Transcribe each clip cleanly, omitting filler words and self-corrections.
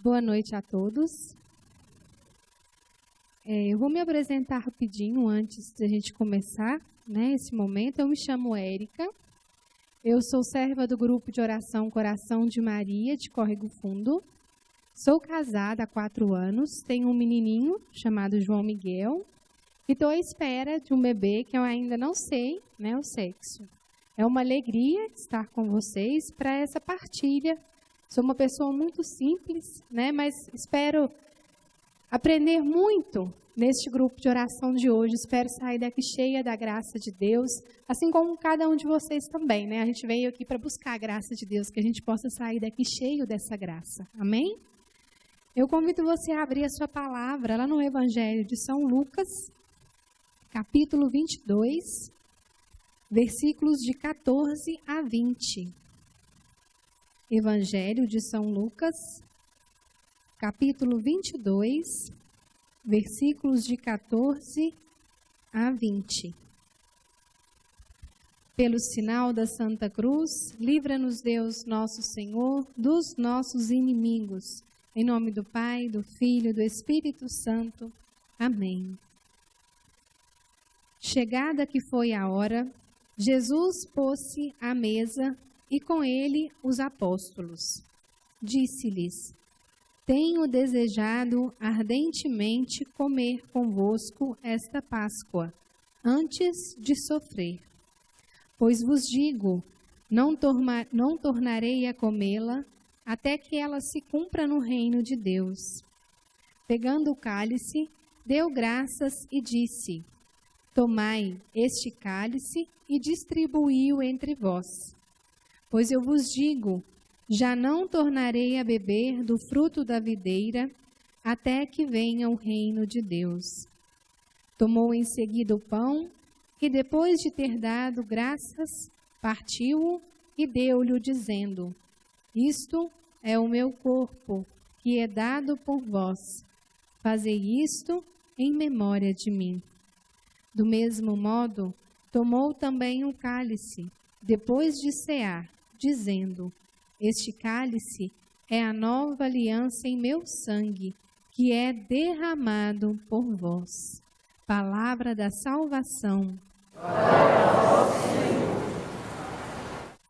Boa noite a todos. Eu vou me apresentar rapidinho antes de a gente começar, né, esse momento. Eu me chamo Érica, eu sou serva do grupo de oração Coração de Maria, de Córrego Fundo. Sou casada há 4 anos, tenho um menininho chamado João Miguel e estou à espera de um bebê que eu ainda não sei, né, o sexo. É uma alegria estar com vocês para essa partilha. Sou uma pessoa muito simples, né, mas espero aprender muito neste grupo de oração de hoje. Espero sair daqui cheia da graça de Deus, assim como cada um de vocês também, né? A gente veio aqui para buscar a graça de Deus, que a gente possa sair daqui cheio dessa graça. Amém? Eu convido você a abrir a sua palavra lá no Evangelho de São Lucas, capítulo 22, versículos de 14 a 20. Evangelho de São Lucas, capítulo 22, versículos de 14 a 20. Pelo sinal da Santa Cruz, livra-nos Deus nosso Senhor dos nossos inimigos. Em nome do Pai, do Filho e do Espírito Santo. Amém. Chegada que foi a hora, Jesus pôs-se à mesa e com ele os apóstolos. Disse-lhes: Tenho desejado ardentemente comer convosco esta Páscoa, antes de sofrer. Pois vos digo, não tornarei a comê-la, até que ela se cumpra no reino de Deus. Pegando o cálice, deu graças e disse: Tomai este cálice e distribuí-o entre vós. Pois eu vos digo, já não tornarei a beber do fruto da videira, até que venha o reino de Deus. Tomou em seguida o pão, e depois de ter dado graças, partiu-o e deu-lhe, dizendo: Isto é o meu corpo, que é dado por vós. Fazei isto em memória de mim. Do mesmo modo, tomou também o cálice, depois de cear, dizendo: Este cálice é a nova aliança em meu sangue, que é derramado por vós. Palavra da salvação.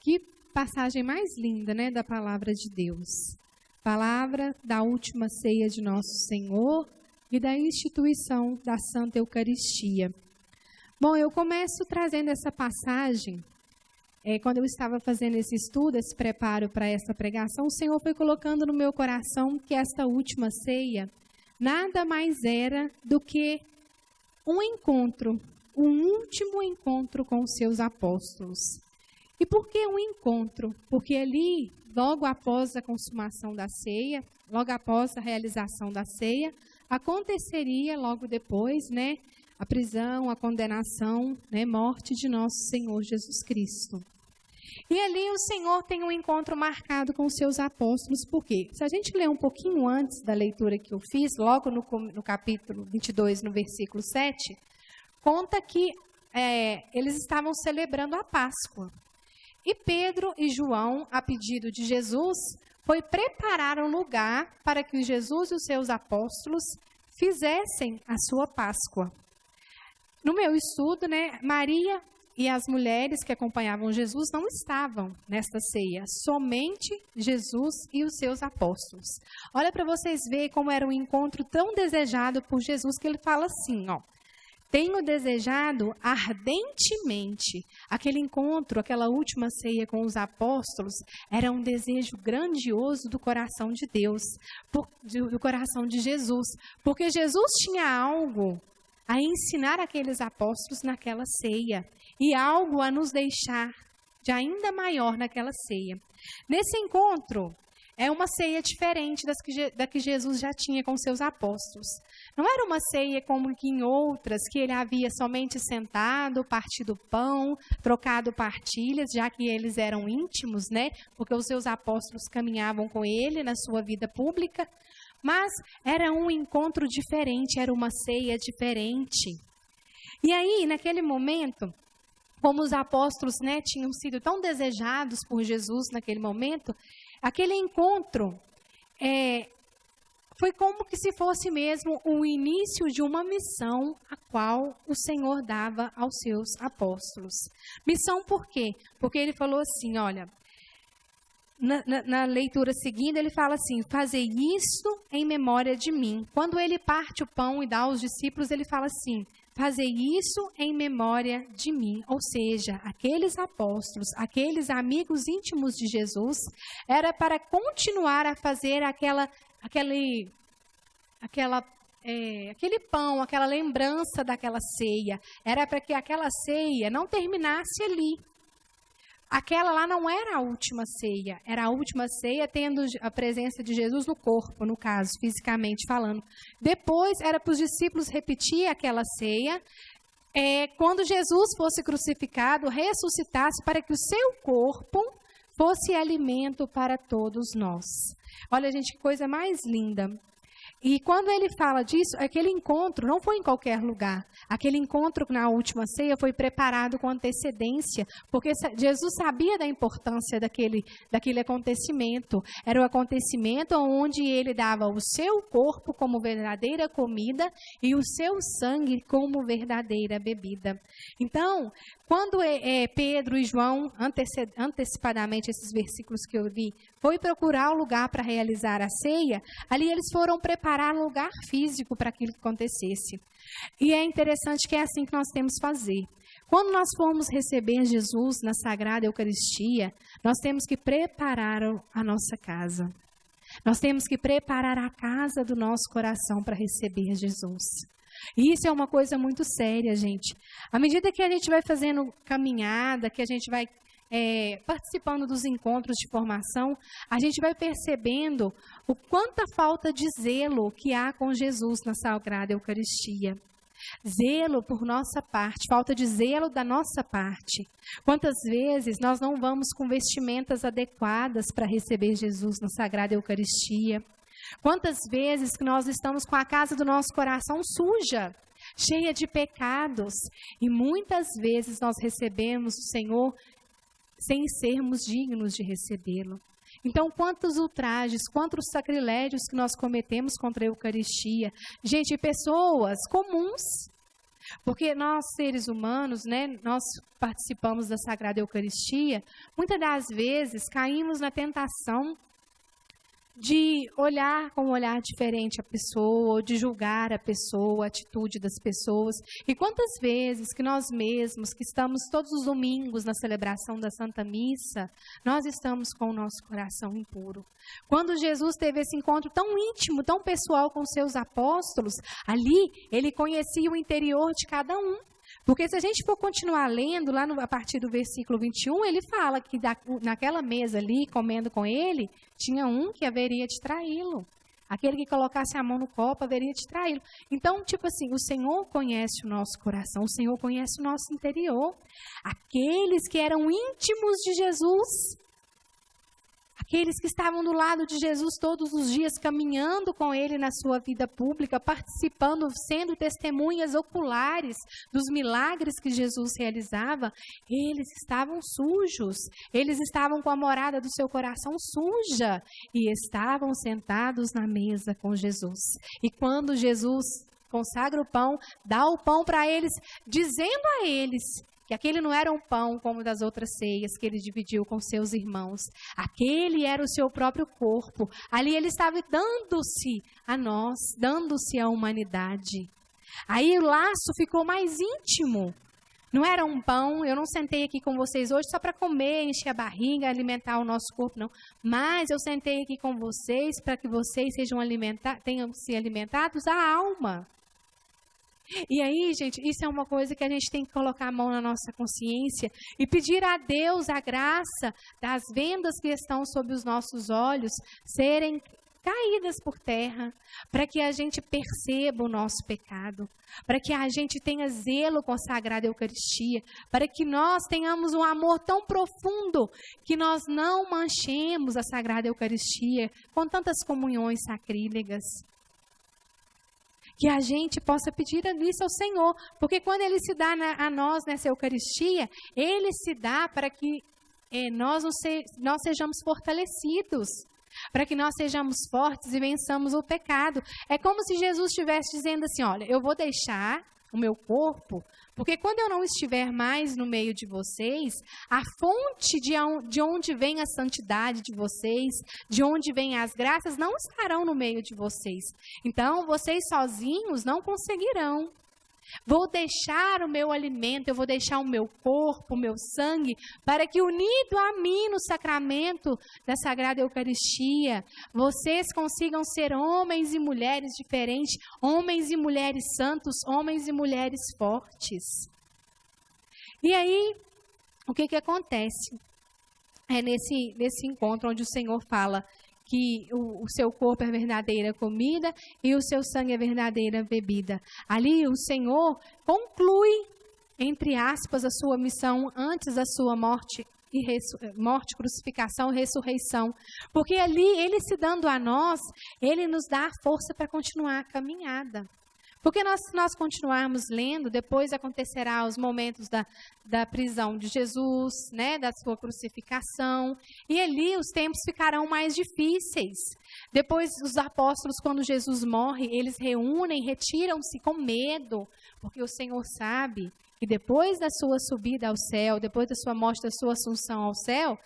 Que passagem mais linda, né, da palavra de Deus. Palavra da última ceia de nosso Senhor e da instituição da Santa Eucaristia. Bom, eu começo trazendo essa passagem. Quando eu estava fazendo esse estudo, esse preparo para essa pregação, o Senhor foi colocando no meu coração que esta última ceia nada mais era do que um encontro, um último encontro com os seus apóstolos. E por que um encontro? Porque ali, logo após a consumação da ceia, logo após a realização da ceia, aconteceria logo depois, né, a prisão, a condenação, né, morte de nosso Senhor Jesus Cristo. E ali o Senhor tem um encontro marcado com os seus apóstolos, por quê? Se a gente ler um pouquinho antes da leitura que eu fiz, logo no capítulo 22, no versículo 7, conta que eles estavam celebrando a Páscoa. E Pedro e João, a pedido de Jesus, foi preparar um lugar para que Jesus e os seus apóstolos fizessem a sua Páscoa. No meu estudo, né, Maria e as mulheres que acompanhavam Jesus não estavam nesta ceia, somente Jesus e os seus apóstolos. Olha para vocês verem como era um encontro tão desejado por Jesus, que ele fala assim, ó: Tenho desejado ardentemente. Aquele encontro, aquela última ceia com os apóstolos, era um desejo grandioso do coração de Deus, do coração de Jesus, porque Jesus tinha algo a ensinar aqueles apóstolos naquela ceia e algo a nos deixar de ainda maior naquela ceia. Nesse encontro, é uma ceia diferente da que Jesus já tinha com seus apóstolos. Não era uma ceia como que em outras, que ele havia somente sentado, partido pão, trocado partilhas, já que eles eram íntimos, né? Porque os seus apóstolos caminhavam com ele na sua vida pública. Mas era um encontro diferente, era uma ceia diferente. E aí, naquele momento, como os apóstolos, né, tinham sido tão desejados por Jesus naquele momento, aquele encontro foi como que se fosse mesmo o início de uma missão a qual o Senhor dava aos seus apóstolos. Missão por quê? Porque ele falou assim, olha, na leitura seguinte, ele fala assim, fazei isso em memória de mim. Quando ele parte o pão e dá aos discípulos, ele fala assim, fazei isso em memória de mim. Ou seja, aqueles apóstolos, aqueles amigos íntimos de Jesus, era para continuar a fazer aquele pão, aquela lembrança daquela ceia. Era para que aquela ceia não terminasse ali. Aquela lá não era a última ceia, era a última ceia tendo a presença de Jesus no corpo, no caso, fisicamente falando. Depois era para os discípulos repetir aquela ceia, quando Jesus fosse crucificado, ressuscitasse para que o seu corpo fosse alimento para todos nós. Olha, gente, que coisa mais linda. E quando ele fala disso, aquele encontro não foi em qualquer lugar. Aquele encontro na última ceia foi preparado com antecedência, porque Jesus sabia da importância daquele acontecimento. Era o acontecimento onde ele dava o seu corpo como verdadeira comida e o seu sangue como verdadeira bebida. Então, quando Pedro e João, antecipadamente esses versículos que eu li, foi procurar o lugar para realizar a ceia, ali eles foram preparar um lugar físico para aquilo que acontecesse. E é interessante que é assim que nós temos que fazer. Quando nós formos receber Jesus na Sagrada Eucaristia, nós temos que preparar a nossa casa. Nós temos que preparar a casa do nosso coração para receber Jesus. E isso é uma coisa muito séria, gente. À medida que a gente vai fazendo caminhada, que a gente vai participando dos encontros de formação, a gente vai percebendo o quanta falta de zelo que há com Jesus na Sagrada Eucaristia. Zelo por nossa parte, falta de zelo da nossa parte. Quantas vezes nós não vamos com vestimentas adequadas para receber Jesus na Sagrada Eucaristia? Quantas vezes que nós estamos com a casa do nosso coração suja, cheia de pecados, e muitas vezes nós recebemos o Senhor sem sermos dignos de recebê-lo. Então, quantos ultrajes, quantos sacrilégios que nós cometemos contra a Eucaristia. Gente, pessoas comuns, porque nós, seres humanos, nós participamos da Sagrada Eucaristia, muitas das vezes caímos na tentação de olhar com um olhar diferente a pessoa, ou de julgar a pessoa, a atitude das pessoas. E quantas vezes que nós mesmos, que estamos todos os domingos na celebração da Santa Missa, nós estamos com o nosso coração impuro. Quando Jesus teve esse encontro tão íntimo, tão pessoal com seus apóstolos, ali ele conhecia o interior de cada um. Porque se a gente for continuar lendo, lá a partir do versículo 21, ele fala que naquela mesa ali, comendo com ele, tinha um que haveria de traí-lo. Aquele que colocasse a mão no copo haveria de traí-lo. Então, tipo assim, o Senhor conhece o nosso coração, o Senhor conhece o nosso interior. Aqueles que eram íntimos de Jesus, aqueles que estavam do lado de Jesus todos os dias, caminhando com ele na sua vida pública, participando, sendo testemunhas oculares dos milagres que Jesus realizava, eles estavam sujos, eles estavam com a morada do seu coração suja e estavam sentados na mesa com Jesus. E quando Jesus consagra o pão, dá o pão para eles, dizendo a eles que aquele não era um pão como das outras ceias que ele dividiu com seus irmãos. Aquele era o seu próprio corpo. Ali ele estava dando-se a nós, dando-se à humanidade. Aí o laço ficou mais íntimo. Não era um pão, eu não sentei aqui com vocês hoje só para comer, encher a barriga, alimentar o nosso corpo, não. Mas eu sentei aqui com vocês para que vocês tenham se alimentados a alma. E aí, gente, isso é uma coisa que a gente tem que colocar a mão na nossa consciência e pedir a Deus a graça das vendas que estão sobre os nossos olhos serem caídas por terra, para que a gente perceba o nosso pecado, para que a gente tenha zelo com a Sagrada Eucaristia, para que nós tenhamos um amor tão profundo que nós não manchemos a Sagrada Eucaristia com tantas comunhões sacrílegas. Que a gente possa pedir isso ao Senhor, porque quando Ele se dá a nós nessa Eucaristia, Ele se dá para que nós sejamos fortalecidos, para que nós sejamos fortes e vençamos o pecado. É como se Jesus estivesse dizendo assim, olha, eu vou deixar o meu corpo, porque quando eu não estiver mais no meio de vocês, a fonte de onde vem a santidade de vocês, de onde vem as graças, não estarão no meio de vocês. Então, vocês sozinhos não conseguirão. Vou deixar o meu alimento, eu vou deixar o meu corpo, o meu sangue, para que unido a mim no sacramento da Sagrada Eucaristia, vocês consigam ser homens e mulheres diferentes, homens e mulheres santos, homens e mulheres fortes. E aí, o que acontece? É nesse encontro onde o Senhor fala que o seu corpo é verdadeira comida e o seu sangue é verdadeira bebida. Ali o Senhor conclui, entre aspas, a sua missão antes da sua morte, crucificação e ressurreição. Porque ali, ele se dando a nós, ele nos dá a força para continuar a caminhada. Porque se nós continuarmos lendo, depois acontecerá os momentos da prisão de Jesus, né, da sua crucificação, e ali os tempos ficarão mais difíceis. Depois os apóstolos, quando Jesus morre, eles reúnem, retiram-se com medo, porque o Senhor sabe que depois da sua subida ao céu, depois da sua morte, da sua assunção ao céu,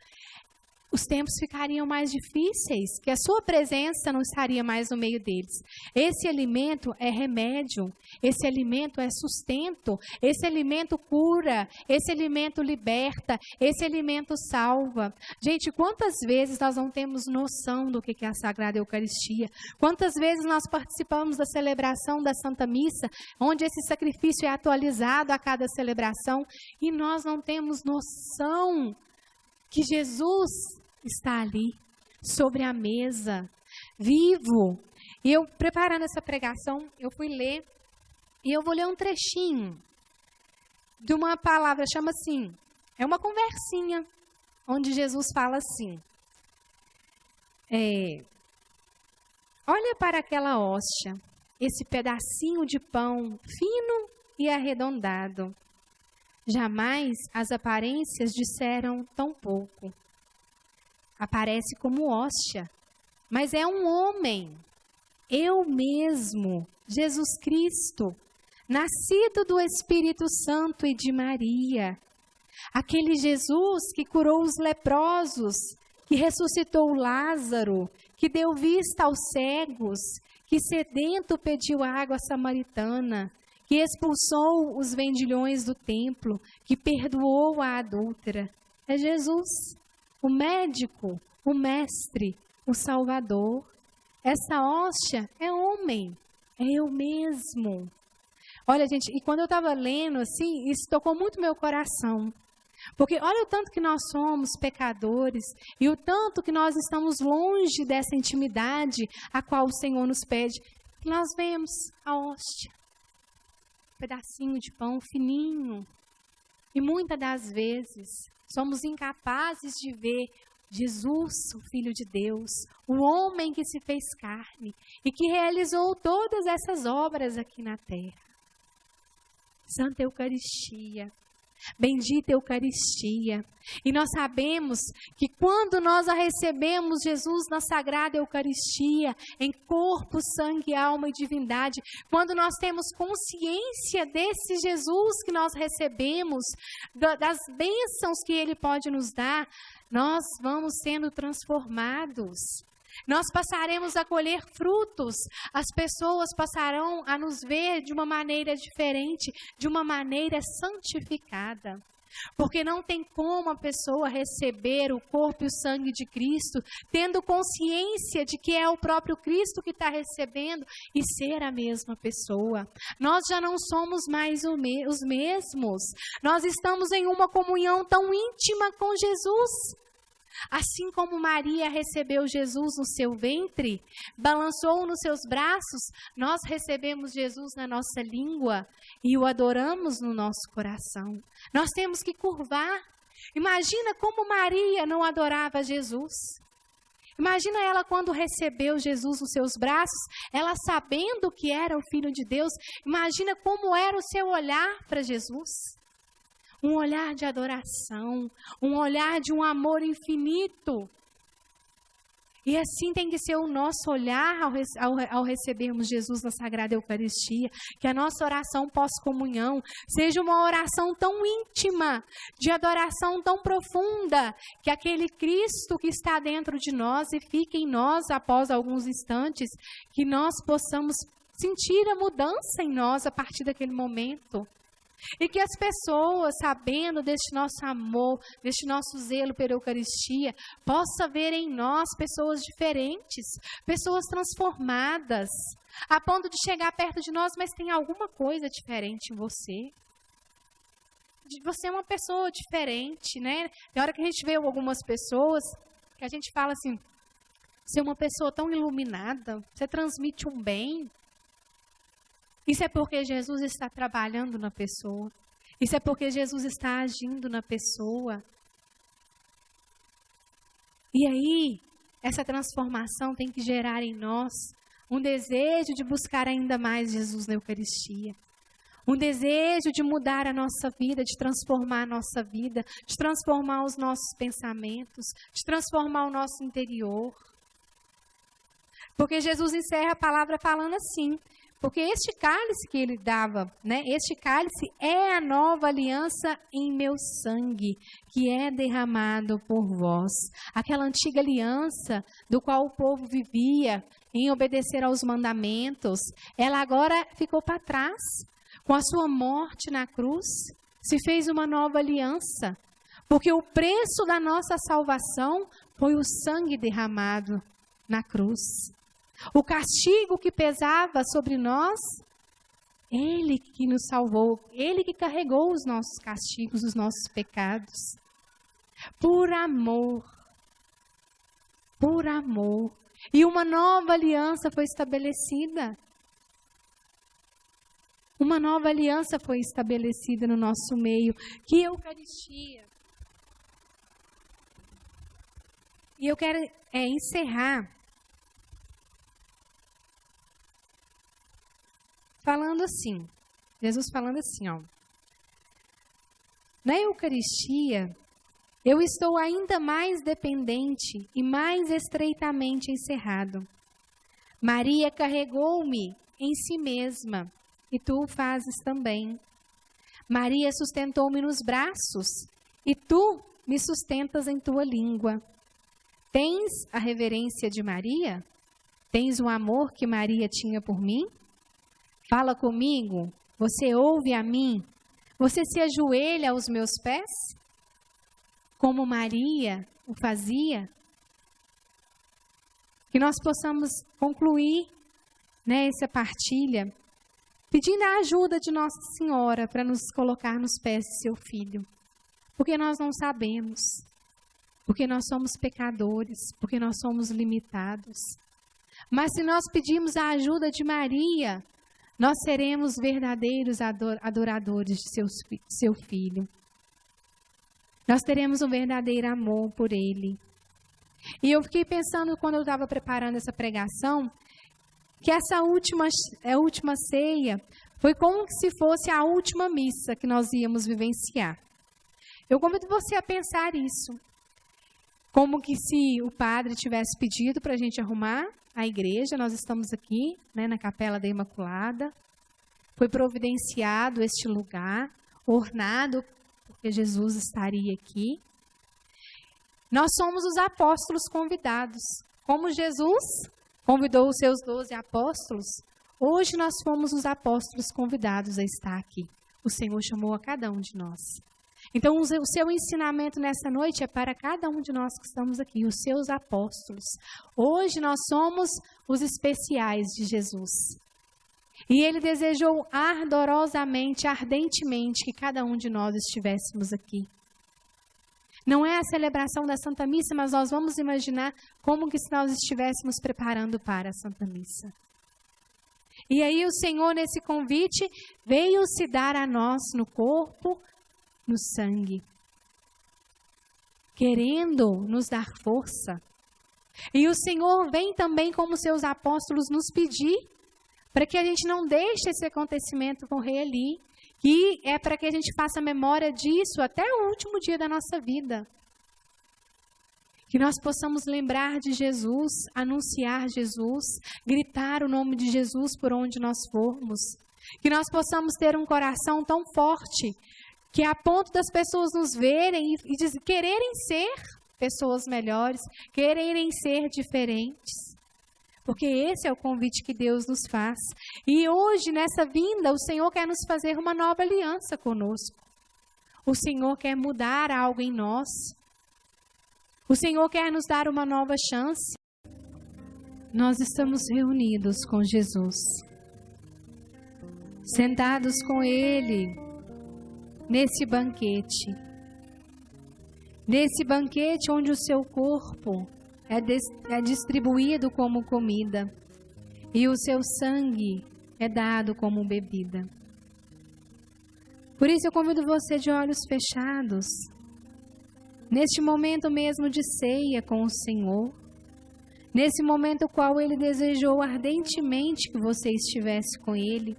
os tempos ficariam mais difíceis, que a sua presença não estaria mais no meio deles. Esse alimento é remédio, esse alimento é sustento, esse alimento cura, esse alimento liberta, esse alimento salva. Gente, quantas vezes nós não temos noção do que é a Sagrada Eucaristia? Quantas vezes nós participamos da celebração da Santa Missa, onde esse sacrifício é atualizado a cada celebração, e nós não temos noção que Jesus está ali, sobre a mesa, vivo. E eu, preparando essa pregação, eu fui ler, e eu vou ler um trechinho de uma palavra, chama assim, é uma conversinha, onde Jesus fala assim, olha para aquela hóstia, esse pedacinho de pão fino e arredondado. Jamais as aparências disseram tão pouco. Aparece como hóstia, mas é um homem, eu mesmo, Jesus Cristo, nascido do Espírito Santo e de Maria. Aquele Jesus que curou os leprosos, que ressuscitou Lázaro, que deu vista aos cegos, que sedento pediu água samaritana, que expulsou os vendilhões do templo, que perdoou a adúltera. É Jesus, o médico, o mestre, o salvador. Essa hóstia é homem, é eu mesmo. Olha, gente, e quando eu estava lendo assim, isso tocou muito meu coração. Porque olha o tanto que nós somos pecadores e o tanto que nós estamos longe dessa intimidade a qual o Senhor nos pede. Nós vemos a hóstia, um pedacinho de pão fininho. E muitas das vezes somos incapazes de ver Jesus, o Filho de Deus, o homem que se fez carne e que realizou todas essas obras aqui na terra. Santa Eucaristia, bendita Eucaristia. E nós sabemos que quando nós a recebemos, Jesus, na Sagrada Eucaristia, em corpo, sangue, alma e divindade, quando nós temos consciência desse Jesus que nós recebemos, das bênçãos que Ele pode nos dar, nós vamos sendo transformados. Nós passaremos a colher frutos, as pessoas passarão a nos ver de uma maneira diferente, de uma maneira santificada. Porque não tem como a pessoa receber o corpo e o sangue de Cristo, tendo consciência de que é o próprio Cristo que está recebendo e ser a mesma pessoa. Nós já não somos mais os mesmos. Nós estamos em uma comunhão tão íntima com Jesus. Assim como Maria recebeu Jesus no seu ventre, balançou nos seus braços, nós recebemos Jesus na nossa língua e o adoramos no nosso coração. Nós temos que curvar. Imagina como Maria não adorava Jesus. Imagina ela quando recebeu Jesus nos seus braços, ela sabendo que era o Filho de Deus. Imagina como era o seu olhar para Jesus. Um olhar de adoração, um olhar de um amor infinito. E assim tem que ser o nosso olhar ao recebermos Jesus na Sagrada Eucaristia. Que a nossa oração pós-comunhão seja uma oração tão íntima, de adoração tão profunda, que aquele Cristo que está dentro de nós e fica em nós após alguns instantes, que nós possamos sentir a mudança em nós a partir daquele momento. E que as pessoas, sabendo deste nosso amor, deste nosso zelo pela Eucaristia, possam ver em nós pessoas diferentes, pessoas transformadas, a ponto de chegar perto de nós, mas tem alguma coisa diferente em você. Você é uma pessoa diferente, né? Na hora que a gente vê algumas pessoas, que a gente fala assim, você é uma pessoa tão iluminada, você transmite um bem. Isso é porque Jesus está trabalhando na pessoa. Isso é porque Jesus está agindo na pessoa. E aí, essa transformação tem que gerar em nós um desejo de buscar ainda mais Jesus na Eucaristia. Um desejo de mudar a nossa vida, de transformar a nossa vida, de transformar os nossos pensamentos, de transformar o nosso interior. Porque Jesus encerra a palavra falando assim, porque este cálice que ele dava, né, este cálice é a nova aliança em meu sangue, que é derramado por vós. Aquela antiga aliança do qual o povo vivia em obedecer aos mandamentos, ela agora ficou para trás. Com a sua morte na cruz, se fez uma nova aliança. Porque o preço da nossa salvação foi o sangue derramado na cruz. O castigo que pesava sobre nós, Ele que nos salvou, Ele que carregou os nossos castigos, os nossos pecados. Por amor. Por amor. E uma nova aliança foi estabelecida. Uma nova aliança foi estabelecida no nosso meio. Que Eucaristia. E eu quero encerrar falando assim, Jesus falando assim, ó. Na Eucaristia, eu estou ainda mais dependente e mais estreitamente encerrado. Maria carregou-me em si mesma, e tu o fazes também. Maria sustentou-me nos braços, e tu me sustentas em tua língua. Tens a reverência de Maria? Tens o amor que Maria tinha por mim? Fala comigo, você ouve a mim, você se ajoelha aos meus pés? Como Maria o fazia? Que nós possamos concluir, né, essa partilha, pedindo a ajuda de Nossa Senhora para nos colocar nos pés de seu Filho. Porque nós não sabemos, porque nós somos pecadores, porque nós somos limitados. Mas se nós pedirmos a ajuda de Maria, nós seremos verdadeiros adoradores de seu Filho. Nós teremos um verdadeiro amor por Ele. E eu fiquei pensando, quando eu estava preparando essa pregação, que essa última ceia foi como se fosse a última missa que nós íamos vivenciar. Eu convido você a pensar isso. Como que se o padre tivesse pedido para a gente arrumar a igreja, nós estamos aqui, né, na Capela da Imaculada. Foi providenciado este lugar, ornado, porque Jesus estaria aqui. Nós somos os apóstolos convidados. Como Jesus convidou os seus 12 apóstolos, hoje nós fomos os apóstolos convidados a estar aqui. O Senhor chamou a cada um de nós. Então, o seu ensinamento nessa noite é para cada um de nós que estamos aqui, os seus apóstolos. Hoje nós somos os especiais de Jesus. E Ele desejou ardorosamente, ardentemente, que cada um de nós estivéssemos aqui. Não é a celebração da Santa Missa, mas nós vamos imaginar como que se nós estivéssemos preparando para a Santa Missa. E aí o Senhor, nesse convite, veio se dar a nós no corpo, no sangue, querendo nos dar força. E o Senhor vem também, como seus apóstolos, nos pedir para que a gente não deixe esse acontecimento correr ali, que é para que a gente faça memória disso até o último dia da nossa vida. Que nós possamos lembrar de Jesus, anunciar Jesus, gritar o nome de Jesus por onde nós formos. Que nós possamos ter um coração tão forte que a ponto das pessoas nos verem e quererem ser pessoas melhores, quererem ser diferentes. Porque esse é o convite que Deus nos faz. E hoje, nessa vinda, o Senhor quer nos fazer uma nova aliança conosco. O Senhor quer mudar algo em nós. O Senhor quer nos dar uma nova chance. Nós estamos reunidos com Jesus, sentados com Ele, nesse banquete. Nesse banquete onde o seu corpo é distribuído como comida e o seu sangue é dado como bebida. Por isso eu convido você de olhos fechados, neste momento mesmo de ceia com o Senhor, nesse momento qual Ele desejou ardentemente que você estivesse com Ele,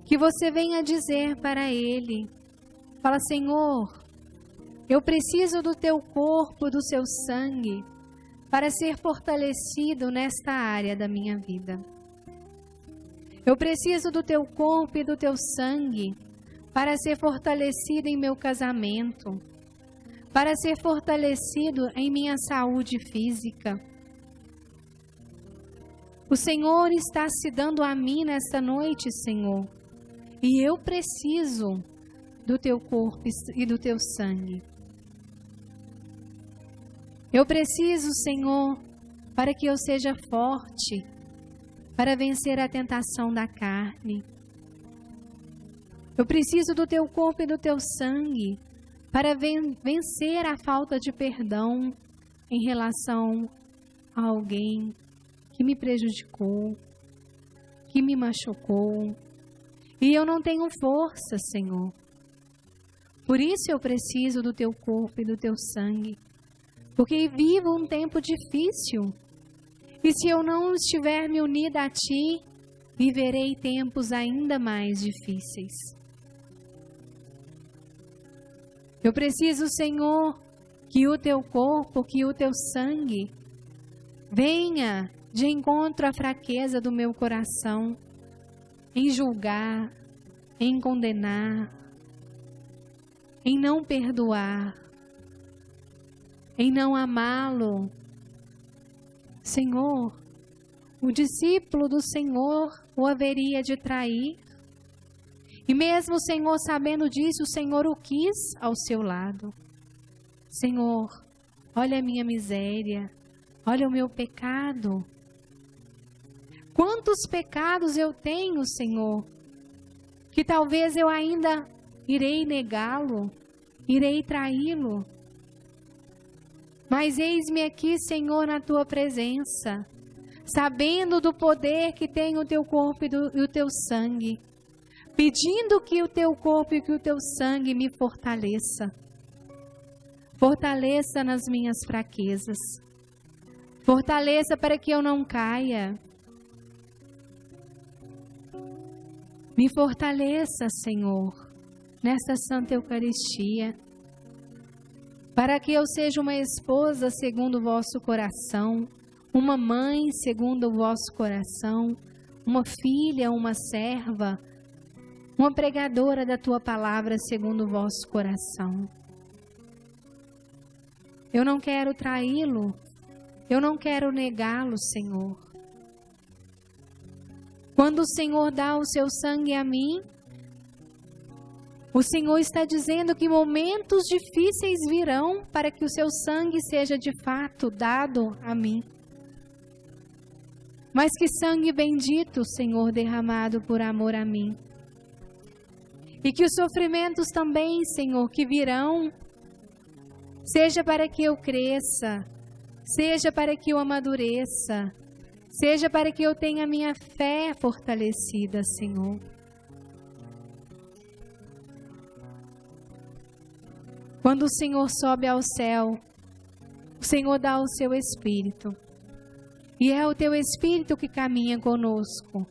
que você venha dizer para Ele, fala: Senhor, eu preciso do Teu corpo, do Seu sangue, para ser fortalecido nesta área da minha vida. Eu preciso do Teu corpo e do Teu sangue para ser fortalecido em meu casamento, para ser fortalecido em minha saúde física. O Senhor está se dando a mim nesta noite, Senhor, e eu preciso do Teu corpo e do Teu sangue. Eu preciso, Senhor, para que eu seja forte, para vencer a tentação da carne. Eu preciso do Teu corpo e do Teu sangue, para vencer a falta de perdão em relação a alguém que me prejudicou, que me machucou. E eu não tenho força, Senhor. Por isso eu preciso do Teu corpo e do Teu sangue. Porque vivo um tempo difícil. E se eu não estiver me unida a Ti, viverei tempos ainda mais difíceis. Eu preciso, Senhor, que o Teu corpo, que o Teu sangue venha de encontro à fraqueza do meu coração, em julgar, em condenar, em não perdoar, em não amá-lo. Senhor, o discípulo do Senhor o haveria de trair. E mesmo o Senhor sabendo disso, o Senhor o quis ao seu lado. Senhor, olha a minha miséria, olha o meu pecado. Quantos pecados eu tenho, Senhor, que talvez eu ainda irei negá-lo, irei traí-lo. Mas eis-me aqui, Senhor, na Tua presença, sabendo do poder que tem o Teu corpo e o Teu sangue, pedindo que o Teu corpo e que o Teu sangue me fortaleça. Fortaleça nas minhas fraquezas. Fortaleça para que eu não caia. Me fortaleça, Senhor, nesta Santa Eucaristia, para que eu seja uma esposa segundo o vosso coração, uma mãe segundo o vosso coração, uma filha, uma serva, uma pregadora da Tua palavra segundo o vosso coração. Eu não quero traí-lo, eu não quero negá-lo, Senhor. Quando o Senhor dá o Seu sangue a mim, o Senhor está dizendo que momentos difíceis virão para que o Seu sangue seja de fato dado a mim. Mas que sangue bendito, Senhor, derramado por amor a mim. E que os sofrimentos também, Senhor, que virão, seja para que eu cresça, seja para que eu amadureça, seja para que eu tenha a minha fé fortalecida, Senhor. Quando o Senhor sobe ao céu, o Senhor dá o Seu Espírito. E é o Teu Espírito que caminha conosco.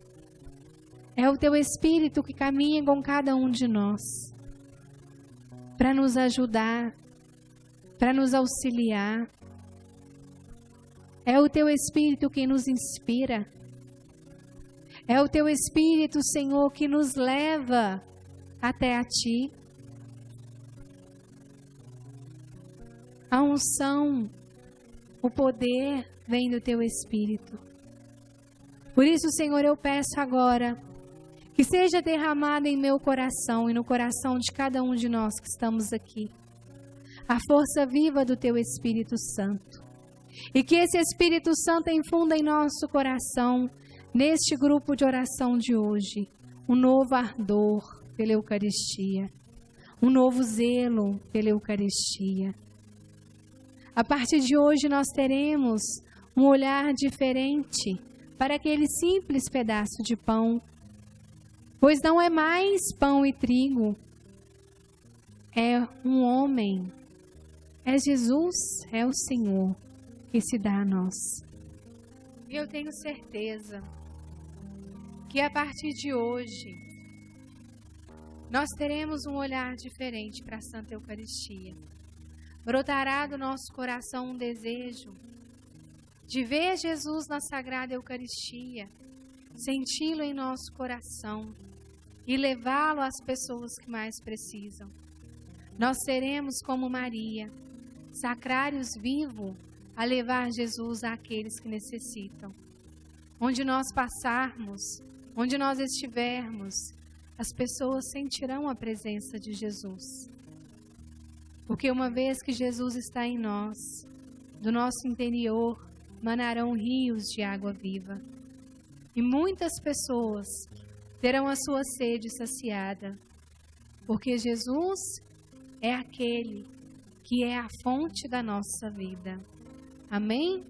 É o Teu Espírito que caminha com cada um de nós, para nos ajudar, para nos auxiliar, É o Teu Espírito que nos inspira. É o Teu Espírito, Senhor, que nos leva até a Ti. A unção, o poder vem do Teu Espírito. Por isso, Senhor, eu peço agora que seja derramada em meu coração e no coração de cada um de nós que estamos aqui a força viva do Teu Espírito Santo. E que esse Espírito Santo infunda em nosso coração, neste grupo de oração de hoje, um novo ardor pela Eucaristia, um novo zelo pela Eucaristia. A partir de hoje nós teremos um olhar diferente para aquele simples pedaço de pão, pois não é mais pão e trigo, é um homem, é Jesus, é o Senhor que se dá a nós. E eu tenho certeza que a partir de hoje nós teremos um olhar diferente para a Santa Eucaristia. Brotará do nosso coração um desejo de ver Jesus na Sagrada Eucaristia, senti-lo em nosso coração e levá-lo às pessoas que mais precisam. Nós seremos como Maria, sacrários vivos a levar Jesus àqueles que necessitam. Onde nós passarmos, onde nós estivermos, as pessoas sentirão a presença de Jesus. Porque uma vez que Jesus está em nós, do nosso interior manarão rios de água viva. E muitas pessoas terão a sua sede saciada, porque Jesus é aquele que é a fonte da nossa vida. Amém?